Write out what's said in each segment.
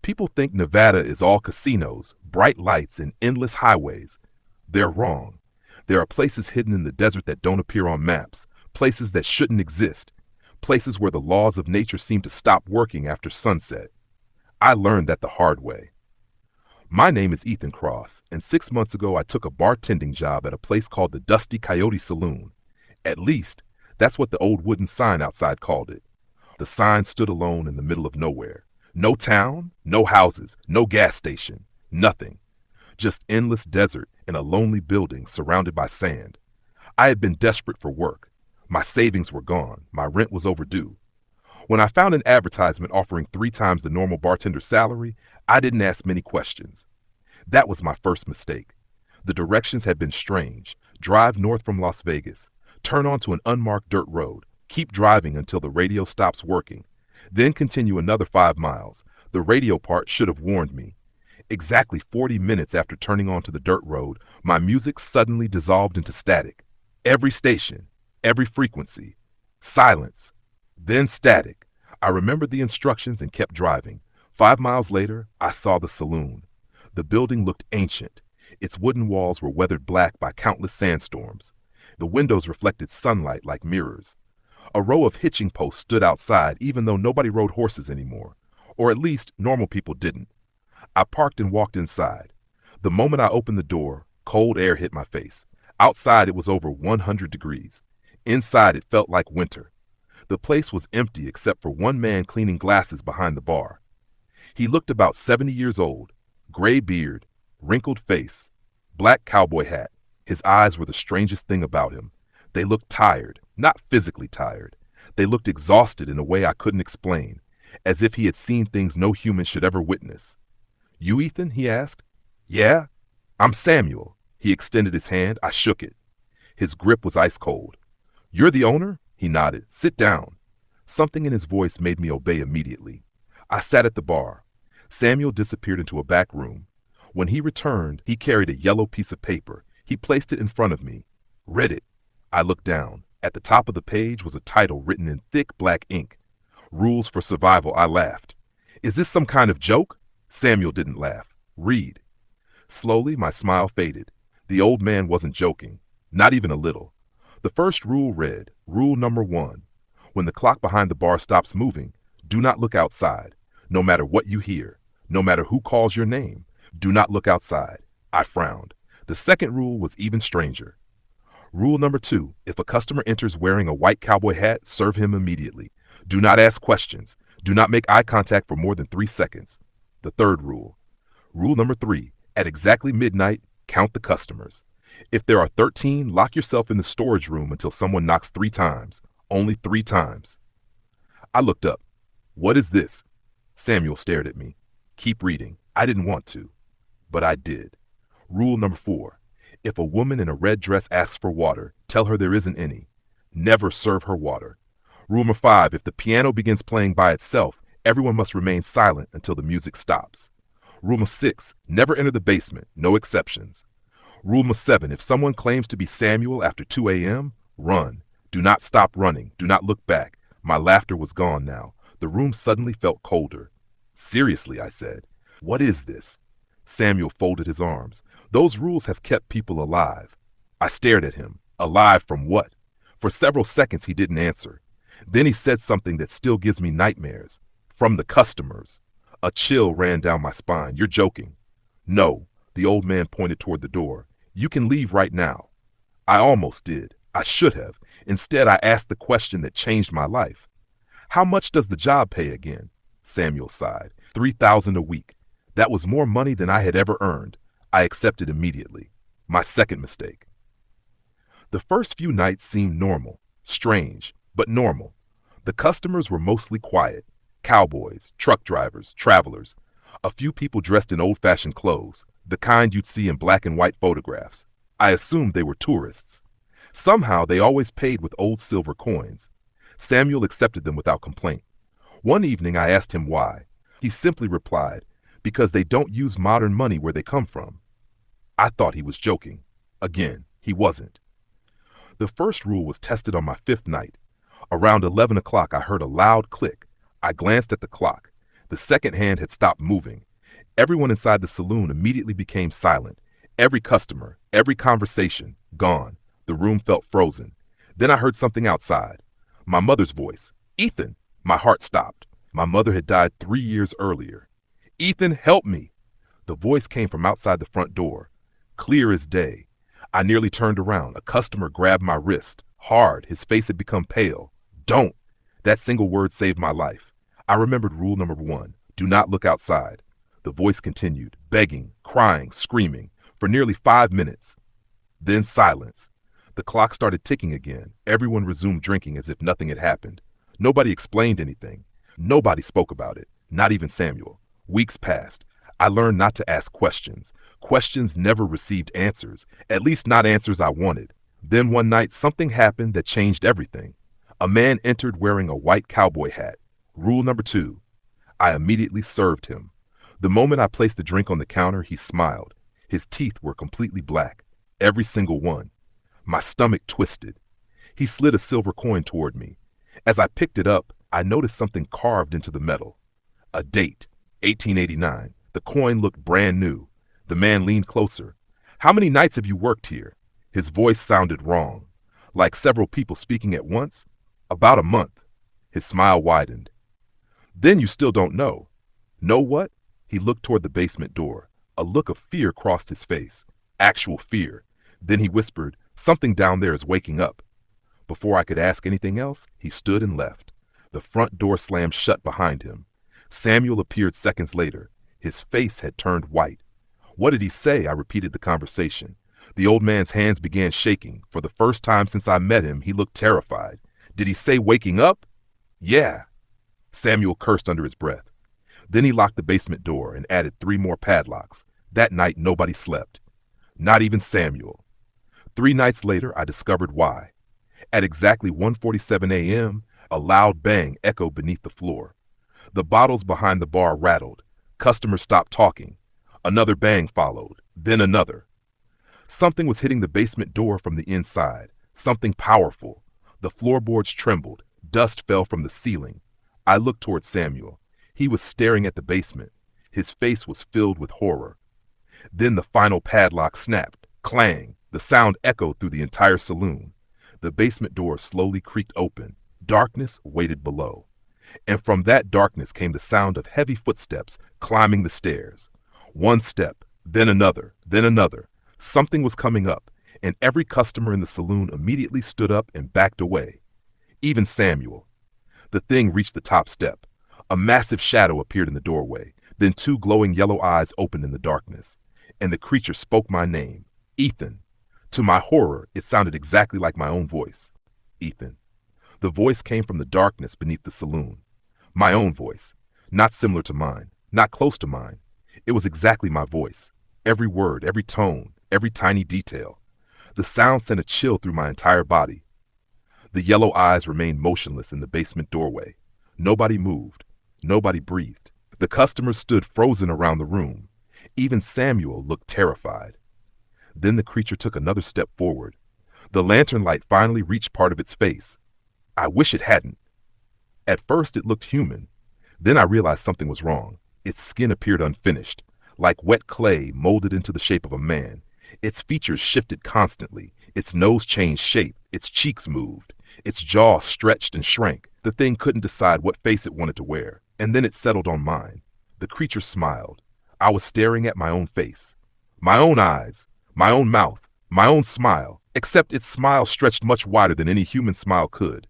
People think Nevada is all casinos, bright lights, and endless highways. They're wrong. There are places hidden in the desert that don't appear on maps, places that shouldn't exist, places where the laws of nature seem to stop working after sunset. I learned that the hard way. My name is Ethan Cross, and 6 months ago I took a bartending job at a place called the Dusty Coyote Saloon. At least, that's what the old wooden sign outside called it. The sign stood alone in the middle of nowhere. No town, no houses, no gas station, nothing. Just endless desert in a lonely building surrounded by sand. I had been desperate for work. My savings were gone. My rent was overdue. When I found an advertisement offering 3 times the normal bartender salary, I didn't ask many questions. That was my first mistake. The directions had been strange. Drive north from Las Vegas. Turn onto an unmarked dirt road. Keep driving until the radio stops working. Then continue another 5 miles. The radio part should have warned me. Exactly 40 minutes after turning onto the dirt road, my music suddenly dissolved into static. Every station, every frequency. Silence. Then static. I remembered the instructions and kept driving. 5 miles later, I saw the saloon. The building looked ancient. Its wooden walls were weathered black by countless sandstorms. The windows reflected sunlight like mirrors. A row of hitching posts stood outside even though nobody rode horses anymore. Or at least, normal people didn't. I parked and walked inside. The moment I opened the door, cold air hit my face. Outside it was over 100 degrees. Inside it felt like winter. The place was empty except for one man cleaning glasses behind the bar. He looked about 70 years old, gray beard, wrinkled face, black cowboy hat. His eyes were the strangest thing about him. They looked tired, not physically tired. They looked exhausted in a way I couldn't explain, as if he had seen things no human should ever witness. "You, Ethan?" he asked. "Yeah, I'm Samuel." He extended his hand. I shook it. His grip was ice cold. "You're the owner?" He nodded. "Sit down." Something in his voice made me obey immediately. I sat at the bar. Samuel disappeared into a back room. When he returned, he carried a yellow piece of paper. He placed it in front of me. "Read it." I looked down. At the top of the page was a title written in thick black ink. "Rules for Survival." I laughed. "Is this some kind of joke?" Samuel didn't laugh. "Read." Slowly, my smile faded. The old man wasn't joking. Not even a little. The first rule read, Rule number 1. When the clock behind the bar stops moving, do not look outside. No matter what you hear, no matter who calls your name, do not look outside. I frowned. The second rule was even stranger. Rule number 2, if a customer enters wearing a white cowboy hat, serve him immediately. Do not ask questions. Do not make eye contact for more than 3 seconds. The third rule. Rule number 3, at exactly midnight, count the customers. If there are 13, lock yourself in the storage room until someone knocks 3 times. Only 3 times. I looked up. "What is this?" Samuel stared at me. "Keep reading." I didn't want to, but I did. Rule number 4. If a woman in a red dress asks for water, tell her there isn't any. Never serve her water. Rule number 5. If the piano begins playing by itself, everyone must remain silent until the music stops. Rule number 6. Never enter the basement. No exceptions. Rule number 7. If someone claims to be Samuel after 2 a.m., run. Do not stop running. Do not look back. My laughter was gone now. The room suddenly felt colder. "Seriously," I said. "What is this?" Samuel folded his arms. "Those rules have kept people alive." I stared at him. Alive from what? For several seconds he didn't answer. Then he said something that still gives me nightmares. "From the customers." A chill ran down my spine. "You're joking." "No." The old man pointed toward the door. "You can leave right now." I almost did. I should have. Instead, I asked the question that changed my life. "How much does the job pay again?" Samuel sighed. $3,000 a week. That was more money than I had ever earned. I accepted immediately. My second mistake. The first few nights seemed normal, strange, but normal. The customers were mostly quiet. Cowboys, truck drivers, travelers. A few people dressed in old-fashioned clothes, the kind you'd see in black and white photographs. I assumed they were tourists. Somehow they always paid with old silver coins. Samuel accepted them without complaint. One evening I asked him why. He simply replied, "Because they don't use modern money where they come from." I thought he was joking. Again, he wasn't. The first rule was tested on my 5th night. Around 11 o'clock I heard a loud click. I glanced at the clock. The second hand had stopped moving. Everyone inside the saloon immediately became silent. Every customer, every conversation, gone. The room felt frozen. Then I heard something outside. My mother's voice. "Ethan!" My heart stopped. My mother had died 3 years earlier. "Ethan, help me!" The voice came from outside the front door, clear as day. I nearly turned around. A customer grabbed my wrist, hard. His face had become pale. "Don't!" That single word saved my life. I remembered rule number 1, do not look outside. The voice continued, begging, crying, screaming, for nearly 5 minutes. Then silence. The clock started ticking again. Everyone resumed drinking as if nothing had happened. Nobody explained anything. Nobody spoke about it, not even Samuel. Weeks passed. I learned not to ask questions. Questions never received answers, at least not answers I wanted. Then one night, something happened that changed everything. A man entered wearing a white cowboy hat. Rule number 2. I immediately served him. The moment I placed the drink on the counter, he smiled. His teeth were completely black, every single one. My stomach twisted. He slid a silver coin toward me. As I picked it up, I noticed something carved into the metal. A date, 1889. The coin looked brand new. The man leaned closer. "How many nights have you worked here?" His voice sounded wrong, like several people speaking at once. "About a month." His smile widened. "Then you still don't know." "Know what?" He looked toward the basement door. A look of fear crossed his face. Actual fear. Then he whispered, "Something down there is waking up." Before I could ask anything else, he stood and left. The front door slammed shut behind him. Samuel appeared seconds later. His face had turned white. "What did he say?" I repeated the conversation. The old man's hands began shaking. For the first time since I met him, he looked terrified. "Did he say waking up?" "Yeah." Samuel cursed under his breath. Then he locked the basement door and added 3 more padlocks. That night, nobody slept. Not even Samuel. 3 nights later, I discovered why. At exactly 1:47 a.m., a loud bang echoed beneath the floor. The bottles behind the bar rattled. Customers stopped talking. Another bang followed, then another. Something was hitting the basement door from the inside, something powerful. The floorboards trembled. Dust fell from the ceiling. I looked toward Samuel. He was staring at the basement. His face was filled with horror. Then the final padlock snapped. Clang! The sound echoed through the entire saloon. The basement door slowly creaked open. Darkness waited below. And from that darkness came the sound of heavy footsteps climbing the stairs. One step, then another, then another. Something was coming up, and every customer in the saloon immediately stood up and backed away. Even Samuel. The thing reached the top step. A massive shadow appeared in the doorway. Then 2 glowing yellow eyes opened in the darkness. And the creature spoke my name, Ethan. To my horror, it sounded exactly like my own voice. Ethan. The voice came from the darkness beneath the saloon. My own voice. Not similar to mine. Not close to mine. It was exactly my voice. Every word, every tone, every tiny detail. The sound sent a chill through my entire body. The yellow eyes remained motionless in the basement doorway. Nobody moved. Nobody breathed. The customers stood frozen around the room. Even Samuel looked terrified. Then the creature took another step forward. The lantern light finally reached part of its face. I wish it hadn't. At first it looked human. Then I realized something was wrong. Its skin appeared unfinished, like wet clay molded into the shape of a man. Its features shifted constantly. Its nose changed shape. Its cheeks moved. Its jaw stretched and shrank. The thing couldn't decide what face it wanted to wear. And then it settled on mine. The creature smiled. I was staring at my own face. My own eyes. My own mouth. My own smile. Except its smile stretched much wider than any human smile could.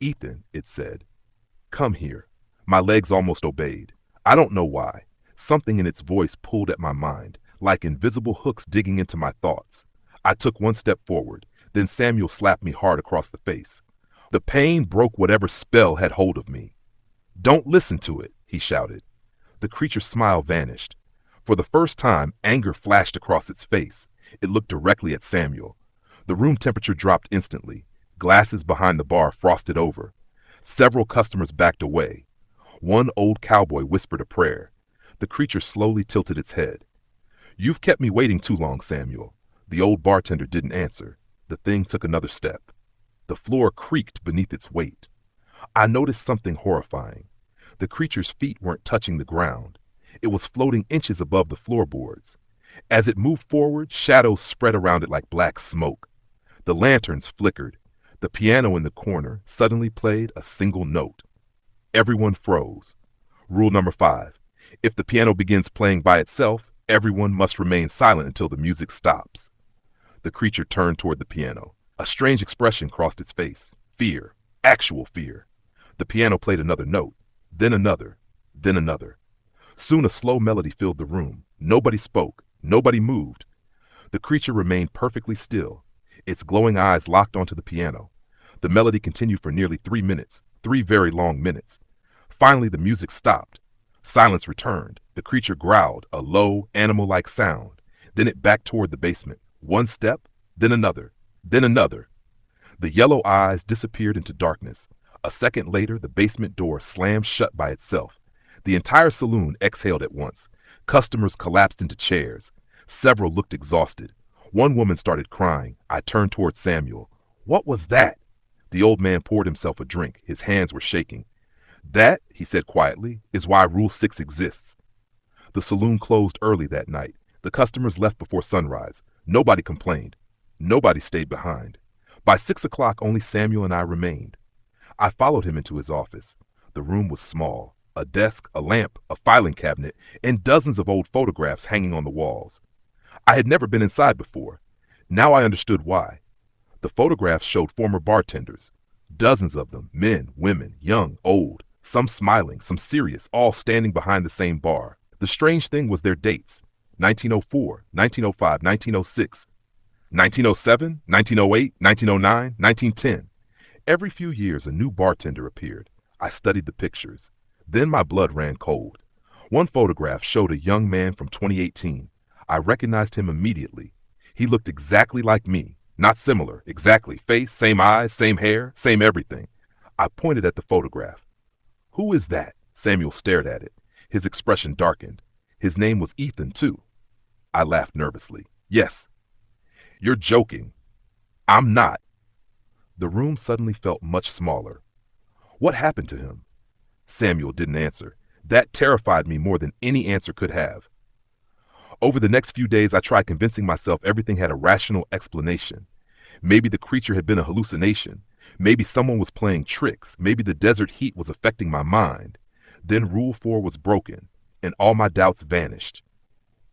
Ethan, it said. Come here. My legs almost obeyed. I don't know why. Something in its voice pulled at my mind, like invisible hooks digging into my thoughts. I took one step forward. Then Samuel slapped me hard across the face. The pain broke whatever spell had hold of me. Don't listen to it, he shouted. The creature's smile vanished. For the first time, anger flashed across its face. It looked directly at Samuel. The room temperature dropped instantly. Glasses behind the bar frosted over. Several customers backed away. One old cowboy whispered a prayer. The creature slowly tilted its head. You've kept me waiting too long, Samuel. The old bartender didn't answer. The thing took another step. The floor creaked beneath its weight. I noticed something horrifying. The creature's feet weren't touching the ground. It was floating inches above the floorboards. As it moved forward, shadows spread around it like black smoke. The lanterns flickered. The piano in the corner suddenly played a single note. Everyone froze. Rule number 5. If the piano begins playing by itself, everyone must remain silent until the music stops. The creature turned toward the piano. A strange expression crossed its face. Fear. Actual fear. The piano played another note, then another, then another. Soon a slow melody filled the room. Nobody spoke. Nobody moved. The creature remained perfectly still, its glowing eyes locked onto the piano. The melody continued for nearly 3 minutes, 3 very long minutes. Finally, the music stopped. Silence returned. The creature growled, a low, animal-like sound. Then it backed toward the basement. One step, then another, then another. The yellow eyes disappeared into darkness. A second later, the basement door slammed shut by itself. The entire saloon exhaled at once. Customers collapsed into chairs. Several looked exhausted. One woman started crying. I turned toward Samuel. What was that? The old man poured himself a drink. His hands were shaking. That, he said quietly, is why Rule 6 exists. The saloon closed early that night. The customers left before sunrise. Nobody complained. Nobody stayed behind. By 6 o'clock, only Samuel and I remained. I followed him into his office. The room was small. A desk, a lamp, a filing cabinet, and dozens of old photographs hanging on the walls. I had never been inside before. Now I understood why. The photographs showed former bartenders. Dozens of them, men, women, young, old, some smiling, some serious, all standing behind the same bar. The strange thing was their dates. 1904, 1905, 1906, 1907, 1908, 1909, 1910. Every few years a new bartender appeared. I studied the pictures. Then my blood ran cold. One photograph showed a young man from 2018. I recognized him immediately. He looked exactly like me. Not similar, exactly. Face, same eyes, same hair, same everything. I pointed at the photograph. Who is that? Samuel stared at it. His expression darkened. His name was Ethan, too. I laughed nervously. Yes. You're joking. I'm not. The room suddenly felt much smaller. What happened to him? Samuel didn't answer. That terrified me more than any answer could have. Over the next few days, I tried convincing myself everything had a rational explanation. Maybe the creature had been a hallucination. Maybe someone was playing tricks. Maybe the desert heat was affecting my mind. Then Rule 4 was broken, and all my doubts vanished.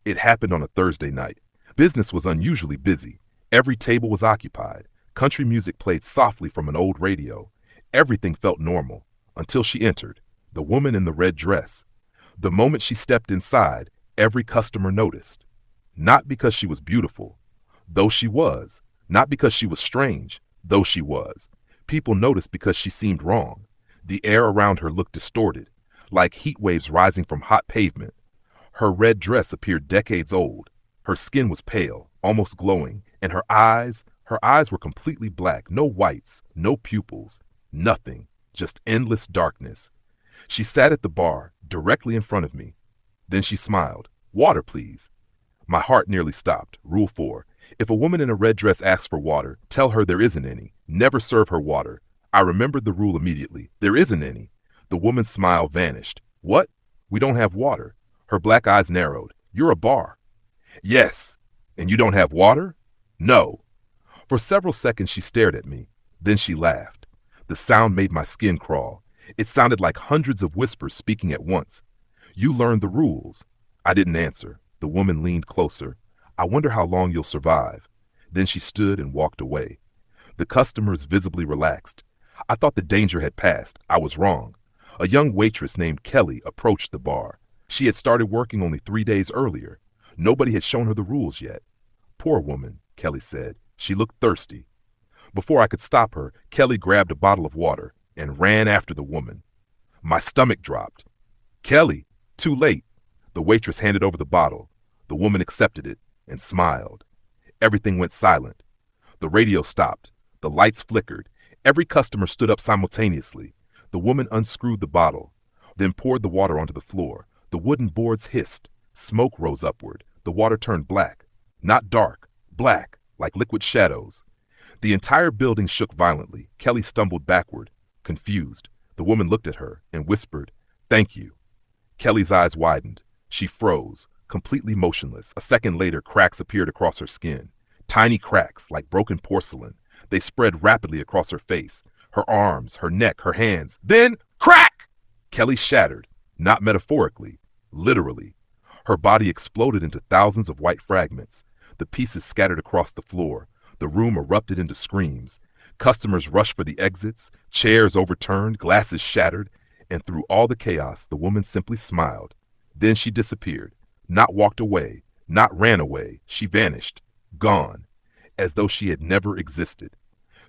It happened on a Thursday night. Business was unusually busy. Every table was occupied. Country music played softly from an old radio. Everything felt normal, until she entered, the woman in the red dress. The moment she stepped inside, every customer noticed. Not because she was beautiful, though she was. Not because she was strange, though she was. People noticed because she seemed wrong. The air around her looked distorted, like heat waves rising from hot pavement. Her red dress appeared decades old. Her skin was pale, almost glowing, and her eyes were completely black, no whites, no pupils, nothing, just endless darkness. She sat at the bar, directly in front of me. Then she smiled. Water, please. My heart nearly stopped. Rule 4. If a woman in a red dress asks for water, tell her there isn't any. Never serve her water. I remembered the rule immediately. There isn't any. The woman's smile vanished. What? We don't have water. Her black eyes narrowed. You're a bar. Yes. And you don't have water? No. For several seconds she stared at me. Then she laughed. The sound made my skin crawl. It sounded like hundreds of whispers speaking at once. You learned the rules. I didn't answer. The woman leaned closer. I wonder how long you'll survive. Then she stood and walked away. The customers visibly relaxed. I thought the danger had passed. I was wrong. A young waitress named Kelly approached the bar. She had started working only 3 days earlier. Nobody had shown her the rules yet. Poor woman, Kelly said. She looked thirsty. Before I could stop her, Kelly grabbed a bottle of water and ran after the woman. My stomach dropped. Kelly, too late. The waitress handed over the bottle. The woman accepted it and smiled. Everything went silent. The radio stopped. The lights flickered. Every customer stood up simultaneously. The woman unscrewed the bottle, then poured the water onto the floor. The wooden boards hissed. Smoke rose upward. The water turned black. Not dark, black, like liquid shadows. The entire building shook violently. Kelly stumbled backward, confused. The woman looked at her and whispered, Thank you. Kelly's eyes widened. She froze, completely motionless. A second later, cracks appeared across her skin. Tiny cracks, like broken porcelain. They spread rapidly across her face, her arms, her neck, her hands. Then, crack! Kelly shattered, not metaphorically, literally. Her body exploded into thousands of white fragments. The pieces scattered across the floor. The room erupted into screams. Customers rushed for the exits, chairs overturned, glasses shattered, and through all the chaos, the woman simply smiled. Then she disappeared, not walked away, not ran away. She vanished, gone, as though she had never existed.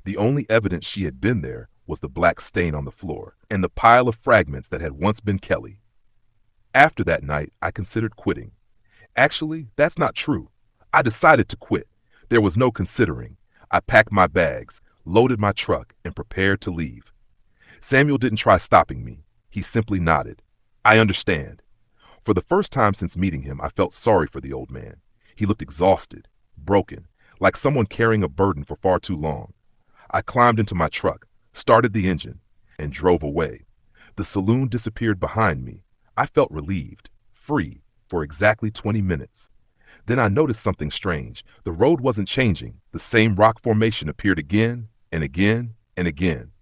The only evidence she had been there was the black stain on the floor and the pile of fragments that had once been Kelly. After that night, I considered quitting. Actually, that's not true. I decided to quit. There was no considering. I packed my bags, loaded my truck, and prepared to leave. Samuel didn't try stopping me. He simply nodded. I understand. For the first time since meeting him, I felt sorry for the old man. He looked exhausted, broken, like someone carrying a burden for far too long. I climbed into my truck, started the engine, and drove away. The saloon disappeared behind me. I felt relieved, free, for exactly 20 minutes. Then I noticed something strange. The road wasn't changing. The same rock formation appeared again and again and again.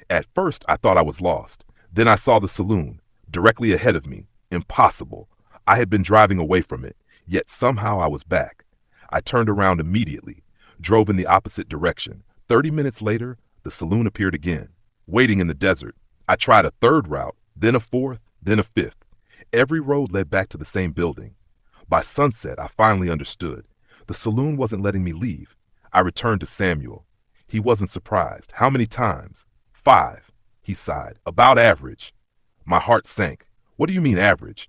At first, I thought I was lost. Then I saw the saloon, directly ahead of me. Impossible. I had been driving away from it, yet somehow I was back. I turned around immediately, drove in the opposite direction. 30 minutes later, the saloon appeared again, waiting in the desert. I tried a third route, then a fourth, then a fifth. Every road led back to the same building. By sunset, I finally understood. The saloon wasn't letting me leave. I returned to Samuel. He wasn't surprised. How many times? 5, he sighed. About average. My heart sank. What do you mean average?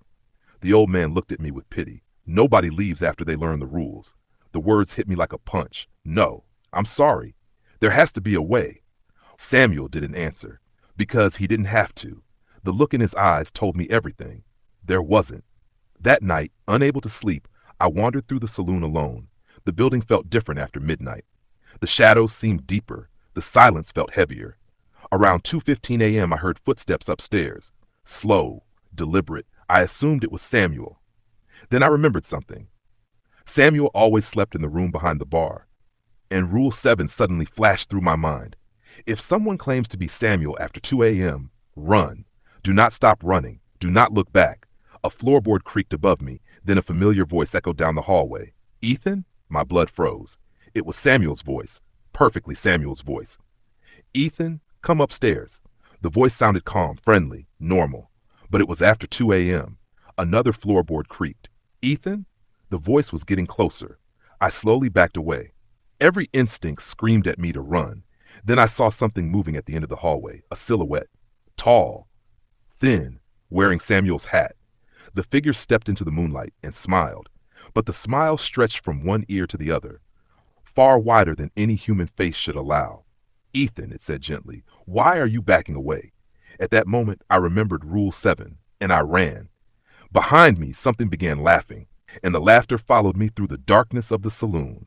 The old man looked at me with pity. Nobody leaves after they learn the rules. The words hit me like a punch. No, I'm sorry. There has to be a way. Samuel didn't answer, because he didn't have to. The look in his eyes told me everything. There wasn't. That night, unable to sleep, I wandered through the saloon alone. The building felt different after midnight. The shadows seemed deeper. The silence felt heavier. Around 2:15 a.m., I heard footsteps upstairs. Slow, deliberate. I assumed it was Samuel. Then I remembered something. Samuel always slept in the room behind the bar. And Rule 7 suddenly flashed through my mind. If someone claims to be Samuel after 2 a.m., run. Do not stop running. Do not look back. A floorboard creaked above me, then a familiar voice echoed down the hallway. Ethan? My blood froze. It was Samuel's voice. Perfectly Samuel's voice. Ethan, come upstairs. The voice sounded calm, friendly, normal. But it was after 2 a.m. Another floorboard creaked. Ethan? The voice was getting closer. I slowly backed away. Every instinct screamed at me to run. Then I saw something moving at the end of the hallway, a silhouette. Tall, thin, wearing Samuel's hat. The figure stepped into the moonlight and smiled, but the smile stretched from one ear to the other, far wider than any human face should allow. Ethan, it said gently, why are you backing away? At that moment, I remembered Rule 7, and I ran. Behind me, something began laughing, and the laughter followed me through the darkness of the saloon.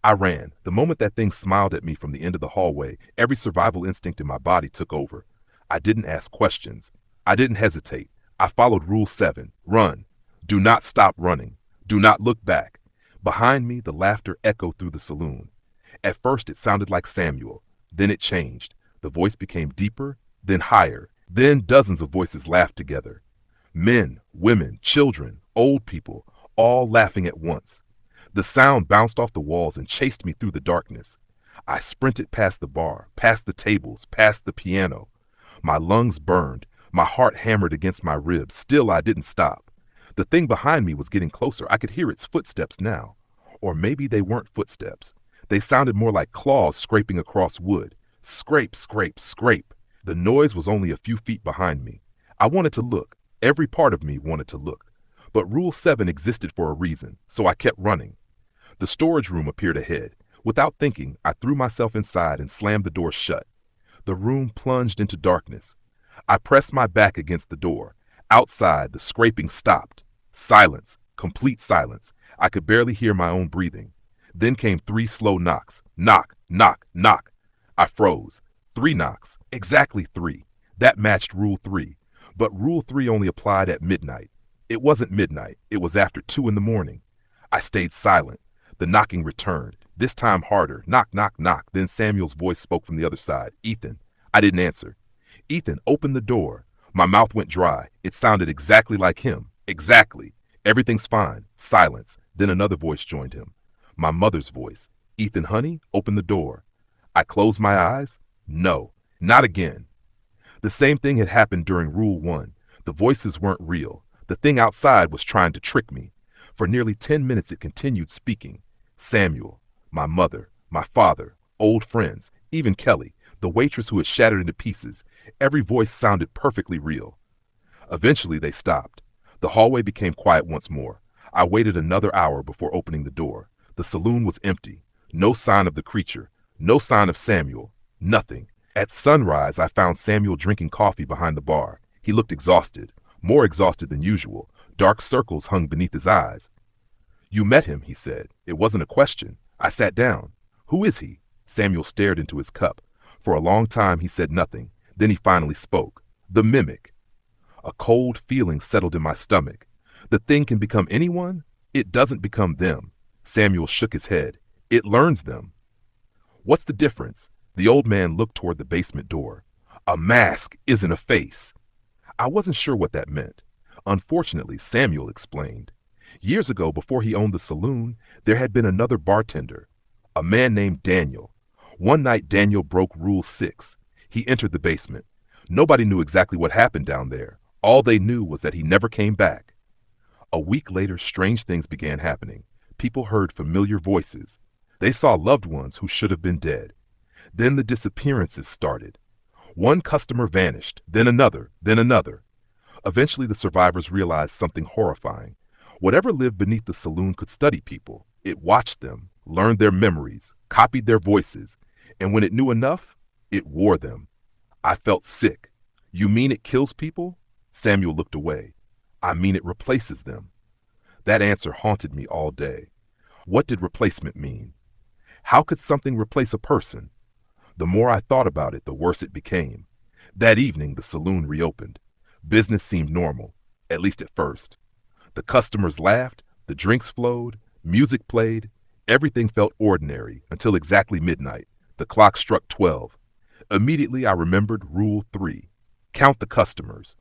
I ran. The moment that thing smiled at me from the end of the hallway, every survival instinct in my body took over. I didn't ask questions. I didn't hesitate. I followed Rule 7. Run. Do not stop running. Do not look back. Behind me, the laughter echoed through the saloon. At first, it sounded like Samuel. Then it changed. The voice became deeper, then higher. Then dozens of voices laughed together. Men, women, children, old people, all laughing at once. The sound bounced off the walls and chased me through the darkness. I sprinted past the bar, past the tables, past the piano. My lungs burned. My heart hammered against my ribs. Still, I didn't stop. The thing behind me was getting closer. I could hear its footsteps now. Or maybe they weren't footsteps. They sounded more like claws scraping across wood. Scrape, scrape, scrape. The noise was only a few feet behind me. I wanted to look. Every part of me wanted to look. But Rule 7 existed for a reason, so I kept running. The storage room appeared ahead. Without thinking, I threw myself inside and slammed the door shut. The room plunged into darkness. I pressed my back against the door. Outside, the scraping stopped. Silence, complete silence. I could barely hear my own breathing. Then came 3 slow knocks. Knock, knock, knock. I froze. 3 knocks. Exactly 3. That matched Rule 3. But Rule 3 only applied at midnight. It wasn't midnight, it was after 2 in the morning. I stayed silent. The knocking returned, this time harder. Knock, knock, knock. Then Samuel's voice spoke from the other side. Ethan. I didn't answer. Ethan, open the door. My mouth went dry. It sounded exactly like him. Exactly. Everything's fine. Silence. Then another voice joined him. My mother's voice. Ethan, honey, open the door. I closed my eyes. No, not again. The same thing had happened during Rule 1. The voices weren't real. The thing outside was trying to trick me. For nearly 10 minutes it continued speaking. Samuel, my mother, my father, old friends, even Kelly, the waitress who had shattered into pieces. Every voice sounded perfectly real. Eventually they stopped. The hallway became quiet once more. I waited another hour before opening the door. The saloon was empty. No sign of the creature. No sign of Samuel. Nothing. At sunrise, I found Samuel drinking coffee behind the bar. He looked exhausted, more exhausted than usual. Dark circles hung beneath his eyes. You met him, he said. It wasn't a question. I sat down. Who is he? Samuel stared into his cup. For a long time he said nothing. Then he finally spoke. The mimic. A cold feeling settled in my stomach. The thing can become anyone? It doesn't become them. Samuel shook his head. It learns them. What's the difference? The old man looked toward the basement door. A mask isn't a face. I wasn't sure what that meant. Unfortunately, Samuel explained. Years ago, before he owned the saloon, there had been another bartender, a man named Daniel. One night, Daniel broke Rule 6. He entered the basement. Nobody knew exactly what happened down there. All they knew was that he never came back. A week later, strange things began happening. People heard familiar voices. They saw loved ones who should have been dead. Then the disappearances started. One customer vanished, then another, then another. Eventually, the survivors realized something horrifying. Whatever lived beneath the saloon could study people. It watched them, learned their memories, copied their voices, and when it knew enough, it wore them. I felt sick. You mean it kills people? Samuel looked away. I mean it replaces them. That answer haunted me all day. What did replacement mean? How could something replace a person? The more I thought about it, the worse it became. That evening, the saloon reopened. Business seemed normal, at least at first. The customers laughed, the drinks flowed, music played. Everything felt ordinary until exactly midnight. The clock struck 12. Immediately, I remembered Rule 3. Count the customers.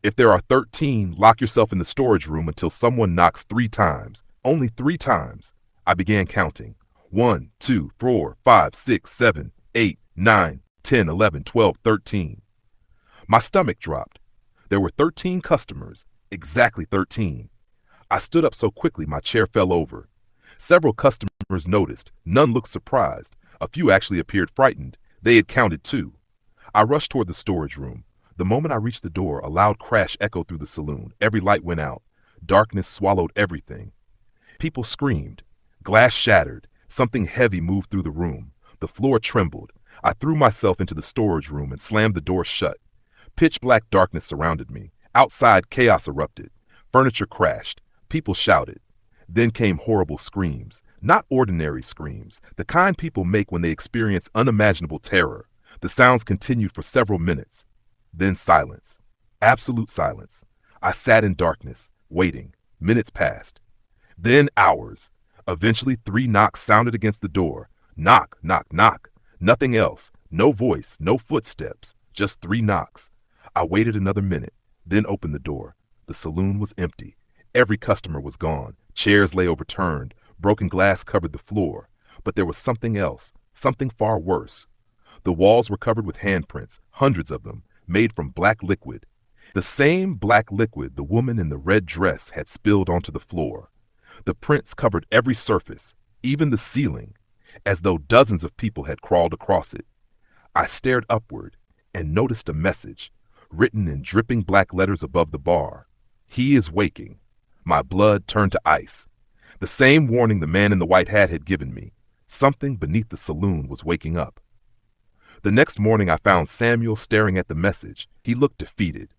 If there are 13, lock yourself in the storage room until someone knocks 3 times. Only 3 times. I began counting. 1, 2, 4, 5, 6, 7, 8, 9, 10, 11, 12, 13. My stomach dropped. There were 13 customers, exactly 13. I stood up so quickly my chair fell over. Several customers noticed. None looked surprised. A few actually appeared frightened. They had counted too. I rushed toward the storage room. The moment I reached the door, a loud crash echoed through the saloon. Every light went out. Darkness swallowed everything. People screamed. Glass shattered. Something heavy moved through the room. The floor trembled. I threw myself into the storage room and slammed the door shut. Pitch black darkness surrounded me. Outside, chaos erupted. Furniture crashed. People shouted. Then came horrible screams. Not ordinary screams, the kind people make when they experience unimaginable terror. The sounds continued for several minutes. Then silence. Absolute silence. I sat in darkness, waiting. Minutes passed. Then hours. Eventually 3 knocks sounded against the door. Knock, knock, knock. Nothing else. No voice, no footsteps. Just 3 knocks. I waited another minute, then opened the door. The saloon was empty. Every customer was gone. Chairs lay overturned. Broken glass covered the floor. But there was something else, something far worse. The walls were covered with handprints, hundreds of them, made from black liquid. The same black liquid the woman in the red dress had spilled onto the floor. The prints covered every surface, even the ceiling, as though dozens of people had crawled across it. I stared upward and noticed a message, written in dripping black letters above the bar. He is waking. My blood turned to ice. The same warning the man in the white hat had given me. Something beneath the saloon was waking up. The next morning I found Samuel staring at the message. He looked defeated.